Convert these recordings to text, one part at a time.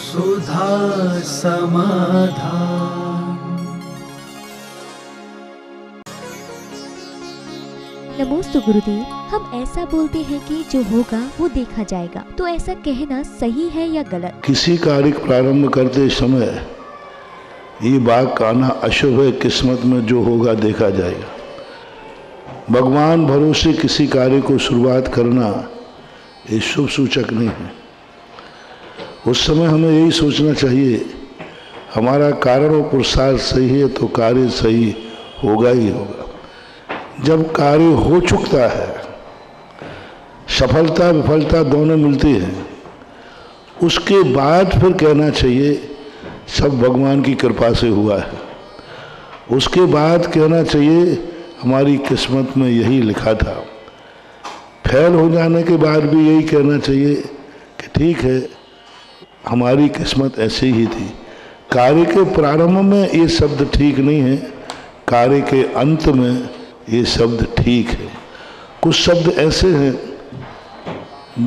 सुधा समाधान। नमोस्तु गुरुदेव, हम ऐसा बोलते हैं कि जो होगा वो देखा जाएगा, तो ऐसा कहना सही है या गलत? किसी कार्य प्रारंभ करते समय ये बात कहना अशुभ है। किस्मत में जो होगा देखा जाएगा। भगवान भरोसे किसी कार्य को शुरुआत करना ये शुभ सूचक नहीं है। उस समय हमें यही सोचना चाहिए हमारा कारण और पुरुषार्थ सही है तो कार्य सही होगा ही होगा। जब कार्य हो चुकता है, सफलता विफलता दोनों मिलती हैं, उसके बाद फिर कहना चाहिए सब भगवान की कृपा से हुआ है। उसके बाद कहना चाहिए हमारी किस्मत में यही लिखा था। फेल हो जाने के बाद भी यही कहना चाहिए कि ठीक है, हमारी किस्मत ऐसी ही थी। कार्य के प्रारंभ में ये शब्द ठीक नहीं है, कार्य के अंत में ये शब्द ठीक है। कुछ शब्द ऐसे हैं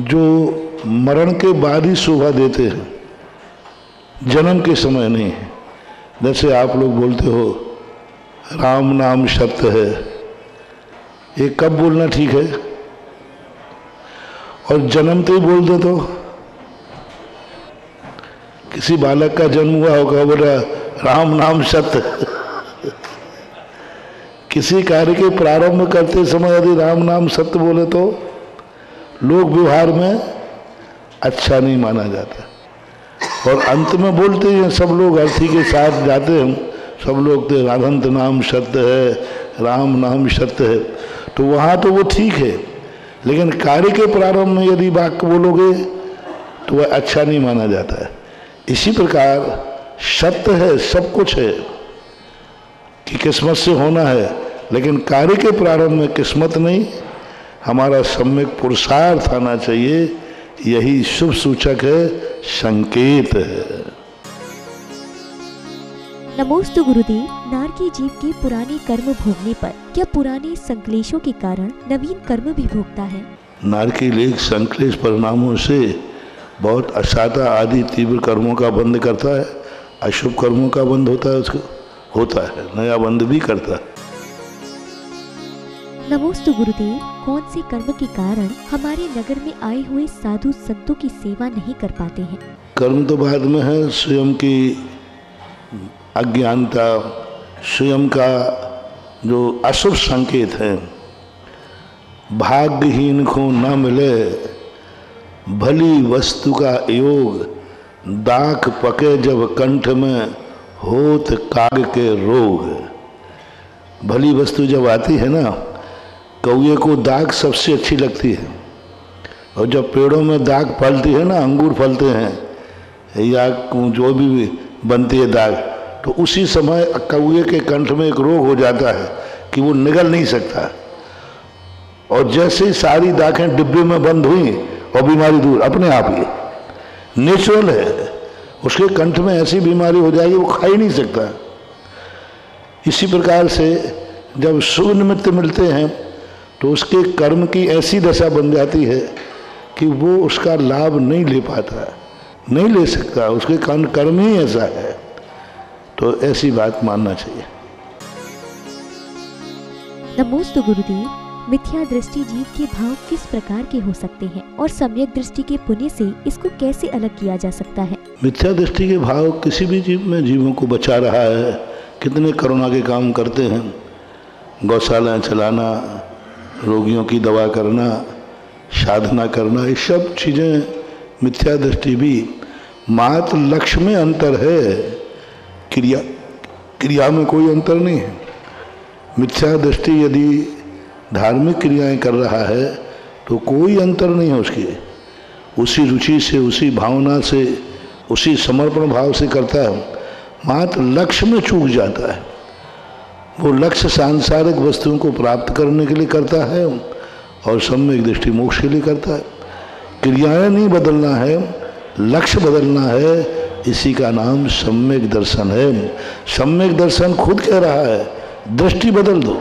जो मरण के बाद ही शोभा देते हैं, जन्म के समय नहीं है। जैसे आप लोग बोलते हो राम नाम सत्य है, ये कब बोलना ठीक है? और जन्मते ही बोल दो तो किसी बालक का जन्म हुआ होगा, बोला राम नाम सत्य। किसी कार्य के प्रारंभ करते समय यदि राम नाम सत्य बोले तो लोक व्यवहार में अच्छा नहीं माना जाता। और अंत में बोलते हैं सब लोग अर्थी के साथ जाते हैं, सब लोग तो राधंत नाम सत्य है, राम नाम सत्य है, तो वहाँ तो वो ठीक है। लेकिन कार्य के प्रारंभ में यदि वाक्य बोलोगे तो वह अच्छा नहीं माना जाता है। इसी प्रकार सत्य है, सब कुछ है कि किस्मत से होना है, लेकिन कार्य के प्रारंभ में किस्मत नहीं, हमारा सम्यक पुरुषार्थ आना चाहिए। यही शुभ सूचक है, संकेत है। नमोस्तु गुरुदेव, नारकी जीव के पुराने कर्म भोगने पर क्या पुराने संक्लेशों के कारण नवीन कर्म भी भोगता है? नारकी लेख संक्लेश परिणामों से बहुत असाधा आदि तीव्र कर्मों का बंध करता है, अशुभ कर्मों का बंध होता है, उसको होता है, नया बंध भी करता है। नमोस्तु गुरुदेव, कौन से कर्म के कारण हमारे नगर में आए हुए साधु संतों की सेवा नहीं कर पाते हैं? कर्म तो बाद में है, स्वयं की अज्ञानता, स्वयं का जो अशुभ संकेत है। भाग्यहीन को न मिले भली वस्तु का योग, दाख पके जब कंठ में होत काग के रोग। भली वस्तु जब आती है ना, कौए को दाग सबसे अच्छी लगती है, और जब पेड़ों में दाग फलती है ना, अंगूर फलते हैं या जो भी बनती है दाग, तो उसी समय कौए के कंठ में एक रोग हो जाता है कि वो निगल नहीं सकता। और जैसे ही सारी दाखें डिब्बे में बंद हुई और बीमारी दूर अपने आप ही, नेचुरल है। उसके कंठ में ऐसी बीमारी हो जाएगी वो खा ही नहीं सकता। इसी प्रकार से जब शुभ निमित्त मिलते हैं तो उसके कर्म की ऐसी दशा बन जाती है कि वो उसका लाभ नहीं ले पाता, नहीं ले सकता, उसके कर्म ही ऐसा है। तो ऐसी बात मानना चाहिए। नमोस्तु गुरुदेव, मिथ्या दृष्टि जीव के भाव किस प्रकार के हो सकते हैं और सम्यक दृष्टि के पुण्य से इसको कैसे अलग किया जा सकता है? मिथ्या दृष्टि के भाव किसी भी जीव में जीवों को बचा रहा है। कितने करुणा के काम करते हैं, गौशालाएं चलाना, रोगियों की दवा करना, साधना करना, ये सब चीज़ें मिथ्या दृष्टि भी। मात्र लक्ष्य में अंतर है, क्रिया में कोई अंतर नहीं है। मिथ्या दृष्टि यदि धार्मिक क्रियाएं कर रहा है तो कोई अंतर नहीं है उसकी, उसी रुचि से, उसी भावना से, उसी समर्पण भाव से करता है। मात्र लक्ष्य में चूक जाता है। वो लक्ष्य सांसारिक वस्तुओं को प्राप्त करने के लिए करता है और सम्यक दृष्टि मोक्ष के लिए करता है। क्रियाएं नहीं बदलना है, लक्ष्य बदलना है। इसी का नाम सम्यक दर्शन है। सम्यक दर्शन खुद कह रहा है दृष्टि बदल दो।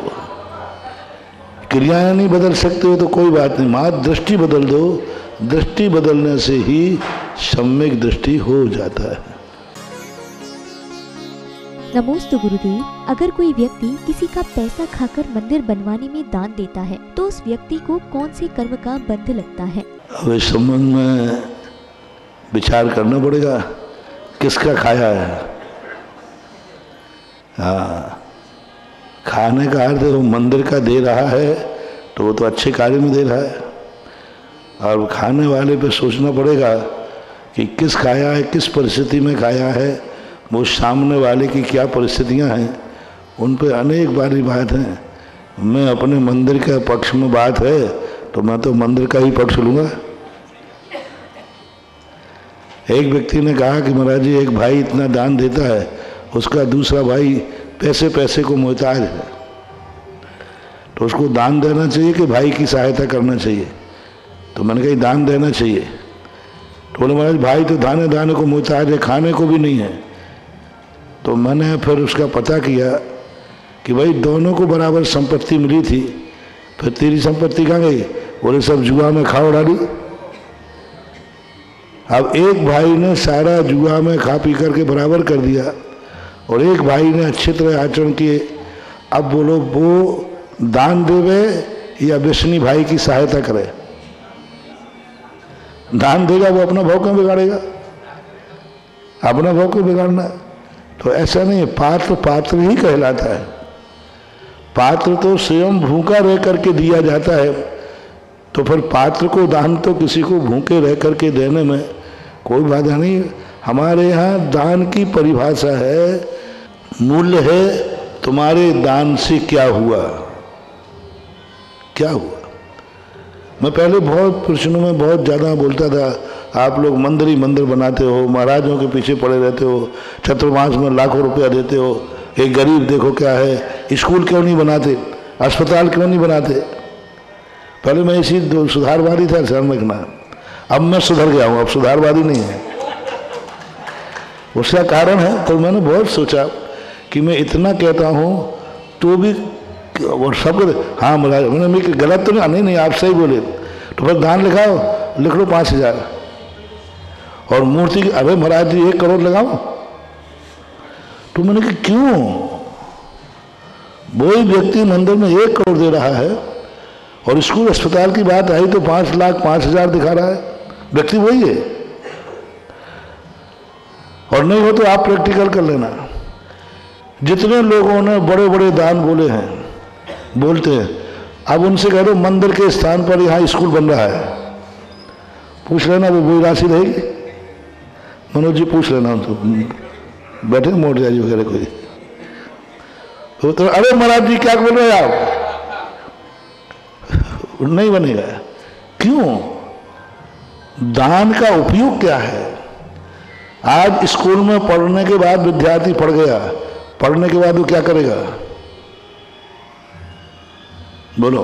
क्रियाएं नहीं बदल सकते हो तो कोई बात नहीं, मात्र दृष्टि बदल दो, दृष्टि बदलने से ही सम्यक दृष्टि हो जाता है। नमोस्तु गुरुदेव। अगर कोई व्यक्ति किसी का पैसा खाकर मंदिर बनवाने में दान देता है तो उस व्यक्ति को कौन से कर्म का बंध लगता है? अब इस संबंध में विचार करना पड़ेगा, किसका खाया है। हाँ, खाने का अर्थ वो मंदिर का दे रहा है तो वो तो अच्छे कार्य में दे रहा है, और खाने वाले पे सोचना पड़ेगा कि किस खाया है, किस परिस्थिति में खाया है, वो सामने वाले की क्या परिस्थितियां हैं, उन पे अनेक बारी बात है। मैं अपने मंदिर के पक्ष में बात है तो मैं तो मंदिर का ही पक्ष लूँगा। एक व्यक्ति ने कहा कि महाराज जी, एक भाई इतना दान देता है, उसका दूसरा भाई पैसे को मोहताज है, तो उसको दान देना चाहिए कि भाई की सहायता करना चाहिए? तो मैंने कहा दान देना चाहिए। तो बोले महाराज भाई तो दाने दाने को मोहताज है, खाने को भी नहीं है। तो मैंने फिर उसका पता किया कि भाई दोनों को बराबर संपत्ति मिली थी, फिर तेरी संपत्ति कहाँ गई? बोले सब जुआ में खा उड़ा ली। अब एक भाई ने सारा जुआ में खा पी करके बराबर कर दिया और एक भाई ने अच्छी तरह आचरण किए। अब बोलो वो दान देवे या बेसनी भाई की सहायता करे? दान देगा वो अपना भाव क्यों बिगाड़ेगा? अपना भाव क्यों बिगाड़ना? तो ऐसा नहीं, पात्र पात्र ही कहलाता है। पात्र तो स्वयं भूखा रह करके दिया जाता है, तो फिर पात्र को दान तो किसी को भूखे रह करके देने में कोई बाधा नहीं। हमारे यहाँ दान की परिभाषा है, मूल्य है तुम्हारे दान से क्या हुआ, क्या हुआ। मैं पहले बहुत प्रश्नों में बहुत ज़्यादा बोलता था, आप लोग मंदिर ही मंदिर बनाते हो, महाराजों के पीछे पड़े रहते हो, चतुर्मास में लाखों रुपया देते हो, एक गरीब देखो क्या है, स्कूल क्यों नहीं बनाते, अस्पताल क्यों नहीं बनाते। पहले मैं इसी सुधारवादी था, ध्यान रखना। अब मैं सुधर गया हूँ, अब सुधारवादी नहीं है। उसका कारण है, तो मैंने बहुत सोचा कि मैं इतना कहता हूँ तो भी और सब हाँ महाराज, मैंने गलत तो नहीं, आप सही बोले। तो फिर दान लिखाओ, लिख लो 5,000 और मूर्ति की, अरे महाराज जी 1 करोड़ लगाओ। तो मैंने कहा क्यों? वही व्यक्ति मंदिर में 1 करोड़ दे रहा है और स्कूल अस्पताल की बात आई तो 5 लाख 5,000 दिखा रहा है, व्यक्ति वही है। और नहीं हो तो आप प्रैक्टिकल कर लेना। जितने लोगों ने बड़े बड़े दान बोले हैं, बोलते हैं, अब उनसे कह दो मंदिर के स्थान पर यहाँ स्कूल बन रहा है, पूछ लेना वो वही राशि रहेगी। मनोज जी पूछ लेना उनसे, बैठे मोटे जी वगैरह कोई, तो अरे महाराज जी क्या बोल रहे हैं आप, नहीं बनेगा। क्यों? दान का उपयोग क्या है? आज स्कूल में पढ़ने के बाद विद्यार्थी पढ़ गया, पढ़ने के बाद वो क्या करेगा? बोलो,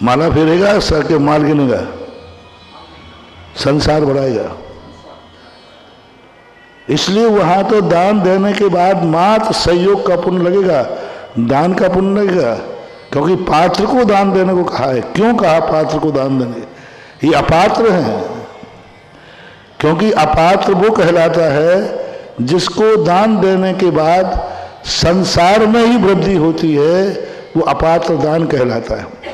माला फेरेगा, सर के माल गिनेगा, संसार बढ़ाएगा। इसलिए वहां तो दान देने के बाद मात्र सहयोग का पुण्य लगेगा, दान का पुण्य लगेगा, क्योंकि पात्र को दान देने को कहा है। क्यों कहा पात्र को दान देने? ये अपात्र हैं, क्योंकि अपात्र वो कहलाता है जिसको दान देने के बाद संसार में ही वृद्धि होती है, वो अपात्र दान कहलाता है।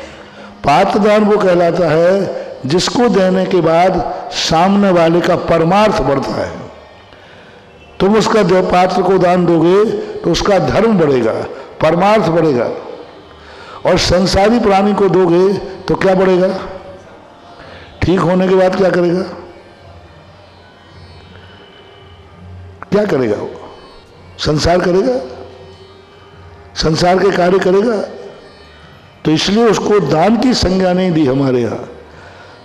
पात्र दान वो कहलाता है जिसको देने के बाद सामने वाले का परमार्थ बढ़ता है। तुम उसका पात्र को दान दोगे तो उसका धर्म बढ़ेगा, परमार्थ बढ़ेगा, और संसारी प्राणी को दोगे तो क्या बढ़ेगा? ठीक होने के बाद क्या करेगा? क्या करेगा? वो संसार करेगा, संसार के कार्य करेगा। तो इसलिए उसको दान की संज्ञा नहीं दी हमारे यहाँ।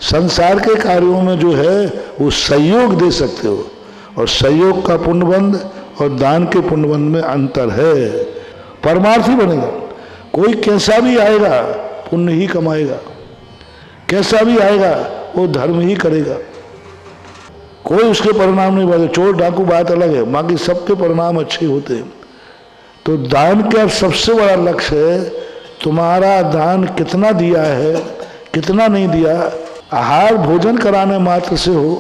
संसार के कार्यों में जो है वो सहयोग दे सकते हो, और सहयोग का पुण्यबंध और दान के पुण्यबंध में अंतर है। परमार्थी बनेगा। कोई कैसा भी आएगा पुण्य ही कमाएगा, कैसा भी आएगा वो धर्म ही करेगा, कोई उसके परिणाम नहीं बढ़े। चोर डाकू बात अलग है, बाकी सबके परिणाम अच्छे होते हैं। तो दान का सबसे बड़ा लक्ष्य है तुम्हारा दान कितना दिया है, कितना नहीं दिया। आहार भोजन कराने मात्र से हो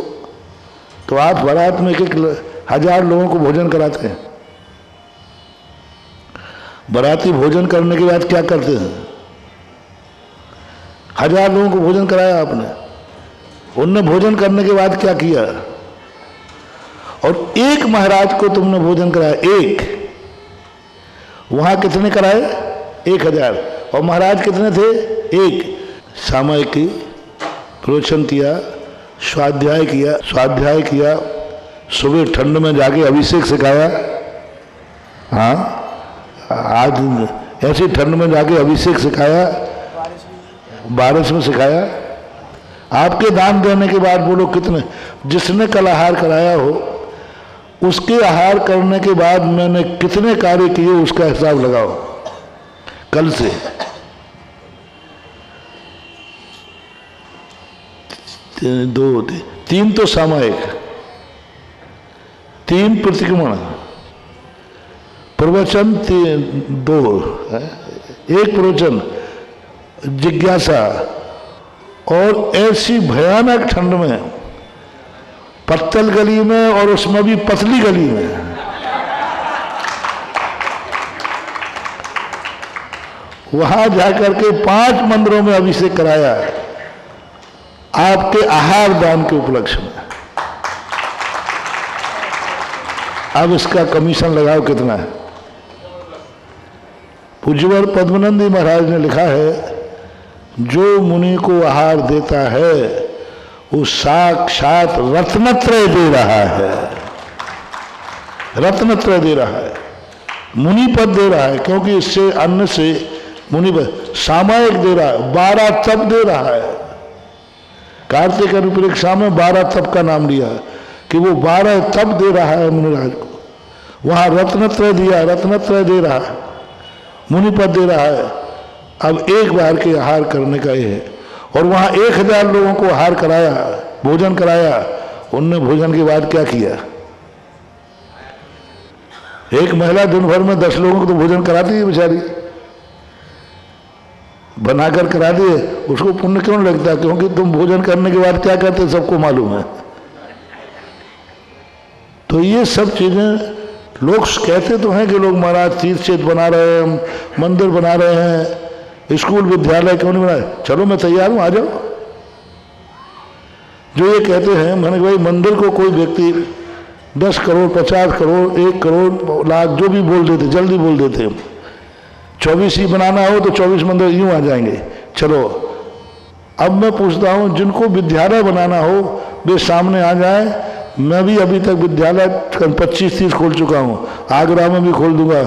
तो आप बारात में एक 1000 लोगों को भोजन कराते हैं। बाराती भोजन करने के बाद क्या करते हैं? 1000 लोगों को भोजन कराया आपने, उनने भोजन करने के बाद क्या किया? और एक महाराज को तुमने भोजन कराया, एक। वहां कितने कराए? 1000। और महाराज कितने थे? एक। सामयिक की प्रवचन किया, स्वाध्याय किया, सुबह ठंड में जाके अभिषेक सिखाया। हाँ, आज ऐसी ठंड में जाके अभिषेक सिखाया, बारिश में सिखाया। आपके दान देने के बाद बोलो कितने, जिसने कल आहार कराया हो उसके आहार करने के बाद मैंने कितने कार्य किए उसका हिसाब लगाओ कल से। दो, तीन तो सामयिक, 3 प्रतिक्रमण, प्रवचन 2, एक प्रवचन, जिज्ञासा, और ऐसी भयानक ठंड में, पत्तल गली में, और उसमें भी पतली गली में, वहां जाकर के 5 मंदिरों में अभिषेक कराया आपके आहार दान के उपलक्ष्य में। अब इसका कमीशन लगाओ कितना है। पूज्यवर पद्मनंदी महाराज ने लिखा है, जो मुनि को आहार देता है वो साक्षात रत्नत्रय दे रहा है, रत्नत्रय दे रहा है, मुनि पद दे रहा है। क्योंकि इससे अन्न से मुनि पद, सामयिक दे रहा है, 12 तप दे रहा है। कार्तिक अनुप्रेक्षा में 12 तप का नाम लिया कि वो 12 तप दे रहा है मुनिराज को। वहां रत्नत्रय दिया, रत्नत्रय दे रहा है, मुनि पद दे रहा है। अब एक बार के आहार करने का ये है। और वहां 1000 लोगों को आहार कराया, भोजन कराया। उनने भोजन के बाद क्या किया? एक महिला दिन भर में 10 लोगों को तो भोजन कराती है बेचारी, बनाकर करा दिए। उसको पुण्य क्यों लगता? क्योंकि तुम भोजन करने के बाद क्या करते सबको मालूम है। तो ये सब चीजें लोग कहते तो हैं कि लोग महाराज तीर्थ क्षेत्र बना रहे हैं, मंदिर बना रहे हैं, स्कूल विद्यालय क्यों नहीं बनाए? चलो मैं तैयार हूं, आ जाओ। जो ये कहते हैं, मैंने भाई मंदिर को कोई व्यक्ति 10 करोड़, 50 करोड़, 1 करोड़, लाख जो भी बोल देते, जल्दी बोल देते। 24 ही बनाना हो तो 24 मंदिर यूं आ जाएंगे। चलो अब मैं पूछता हूं, जिनको विद्यालय बनाना हो वे सामने आ जाए। मैं भी अभी तक विद्यालय 25-30 खोल चुका हूं, आगरा में भी खोल दूंगा।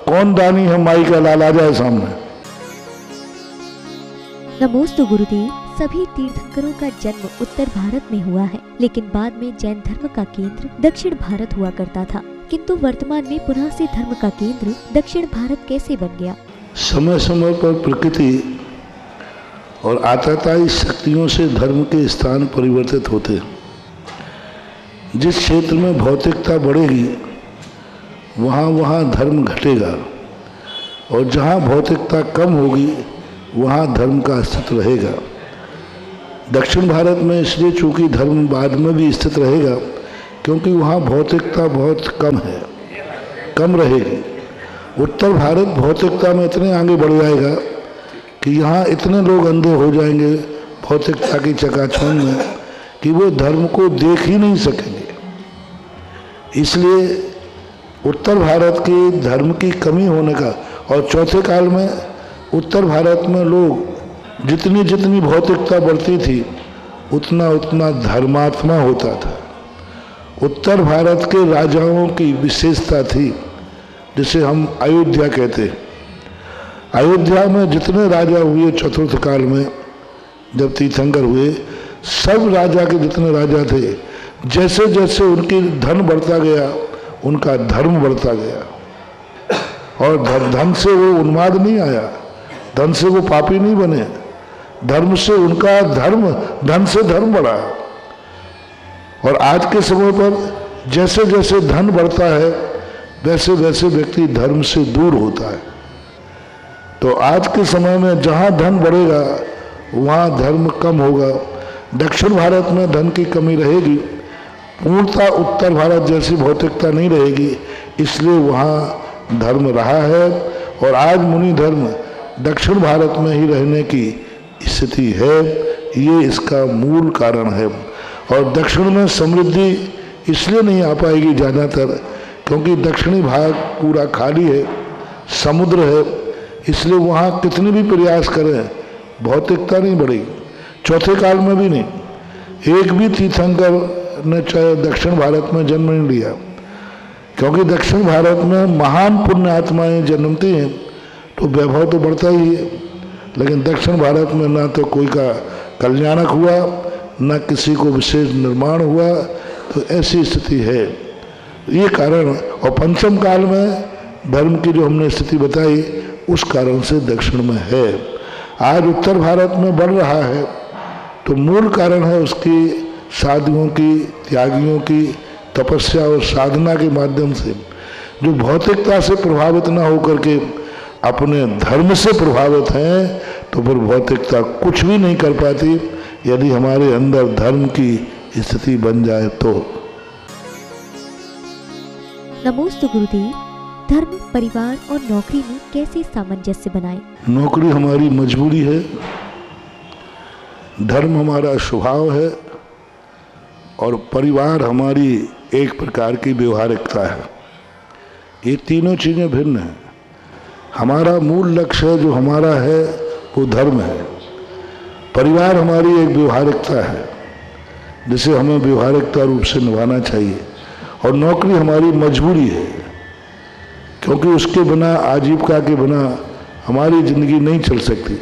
कौन दानी है माई का लाल, आ जाए सामने। नमोस्तु गुरुदेव। सभी तीर्थंकरों का जन्म उत्तर भारत में हुआ है, लेकिन बाद में जैन धर्म का केंद्र दक्षिण भारत हुआ करता था। किंतु वर्तमान में पुनः से धर्म का केंद्र दक्षिण भारत कैसे बन गया? समय समय पर प्रकृति और आतताई शक्तियों से धर्म के स्थान परिवर्तित होते हैं। जिस क्षेत्र में भौतिकता बढ़ेगी वहाँ वहाँ धर्म घटेगा, और जहाँ भौतिकता कम होगी वहाँ धर्म का अस्तित्व रहेगा। दक्षिण भारत में इसलिए चूंकि धर्म बाद में भी स्थित रहेगा क्योंकि वहाँ भौतिकता बहुत कम है, कम रहेगी। उत्तर भारत भौतिकता में इतने आगे बढ़ जाएगा कि यहाँ इतने लोग अंधे हो जाएंगे भौतिकता की चकाचौंध में कि वो धर्म को देख ही नहीं सकेंगे। इसलिए उत्तर भारत की धर्म की कमी होने का, और चौथे काल में उत्तर भारत में लोग जितनी जितनी भौतिकता बढ़ती थी उतना उतना धर्मात्मा होता था। उत्तर भारत के राजाओं की विशेषता थी, जिसे हम अयोध्या कहते हैं। अयोध्या में जितने राजा हुए चतुर्थ काल में, जब तीर्थंकर हुए, सब राजा के जितने राजा थे, जैसे जैसे उनकी धन बढ़ता गया उनका धर्म बढ़ता गया। और धन से वो उन्माद नहीं आया, धन से वो पापी नहीं बने, धर्म से उनका धन से धर्म बढ़ा। और आज के समय पर जैसे जैसे धन बढ़ता है वैसे वैसे व्यक्ति धर्म से दूर होता है। तो आज के समय में जहाँ धन बढ़ेगा वहाँ धर्म कम होगा, दक्षिण भारत में धन की कमी रहेगी, पूर्णतः उत्तर भारत जैसी भौतिकता नहीं रहेगी, इसलिए वहाँ धर्म रहा है। और आज मुनि धर्म दक्षिण भारत में ही रहने की स्थिति है, ये इसका मूल कारण है। और दक्षिण में समृद्धि इसलिए नहीं आ पाएगी ज़्यादातर, क्योंकि दक्षिणी भाग पूरा खाली है, समुद्र है, इसलिए वहाँ कितने भी प्रयास करें भौतिकता नहीं बढ़ेगी, चौथे काल में भी नहीं। एक भी तीर्थंकर ने चाहे दक्षिण भारत में जन्म नहीं लिया, क्योंकि दक्षिण भारत में महान पुण्य आत्माएं जन्मती हैं तो वैभव तो बढ़ता ही है, लेकिन दक्षिण भारत में ना तो कोई का कल्याणक हुआ, ना किसी को विशेष निर्माण हुआ, तो ऐसी स्थिति है। ये कारण, और पंचम काल में धर्म की जो हमने स्थिति बताई उस कारण से दक्षिण में है। आज उत्तर भारत में बढ़ रहा है तो मूल कारण है उसकी साधुओं की, त्यागियों की तपस्या और साधना के माध्यम से, जो भौतिकता से प्रभावित ना होकर के अपने धर्म से प्रभावित हैं, तो फिर भौतिकता कुछ भी नहीं कर पाती यदि हमारे अंदर धर्म की स्थिति बन जाए तो। नमोस्तु गुरुदेव, धर्म, परिवार और नौकरी में कैसे सामंजस्य बनाएं? नौकरी हमारी मजबूरी है, धर्म हमारा स्वभाव है, और परिवार हमारी एक प्रकार की व्यवहारिकता है। ये तीनों चीज़ें भिन्न हैं। हमारा मूल लक्ष्य जो हमारा है वो धर्म है, परिवार हमारी एक व्यवहारिकता है जिसे हमें व्यवहारिकता रूप से निभाना चाहिए, और नौकरी हमारी मजबूरी है, क्योंकि उसके बिना, आजीविका के बिना हमारी ज़िंदगी नहीं चल सकती।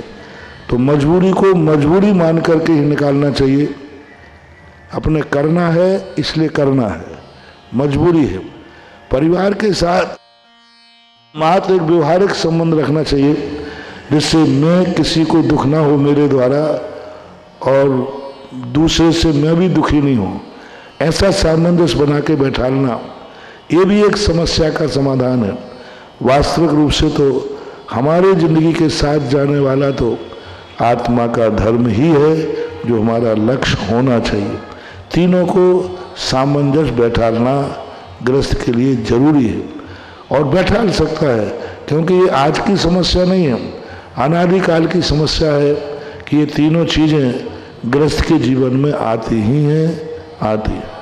तो मजबूरी को मजबूरी मान करके ही निकालना चाहिए। अपने करना है इसलिए करना है, मजबूरी है। परिवार के साथ मात्र एक व्यवहारिक संबंध रखना चाहिए, जिससे मैं किसी को दुख ना हो मेरे द्वारा, और दूसरे से मैं भी दुखी नहीं हूँ, ऐसा सामंजस्य बना के बैठाना, ये भी एक समस्या का समाधान है। वास्तविक रूप से तो हमारे जिंदगी के साथ जाने वाला तो आत्मा का धर्म ही है, जो हमारा लक्ष्य होना चाहिए। तीनों को सामंजस्य बैठाना गृहस्थ के लिए जरूरी है, और बैठा सकता है, क्योंकि ये आज की समस्या नहीं है, अनादिकाल की समस्या है कि ये तीनों चीज़ें गृहस्थ के जीवन में आती ही हैं, आती है।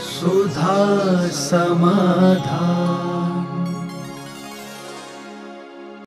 सुधा समाधान।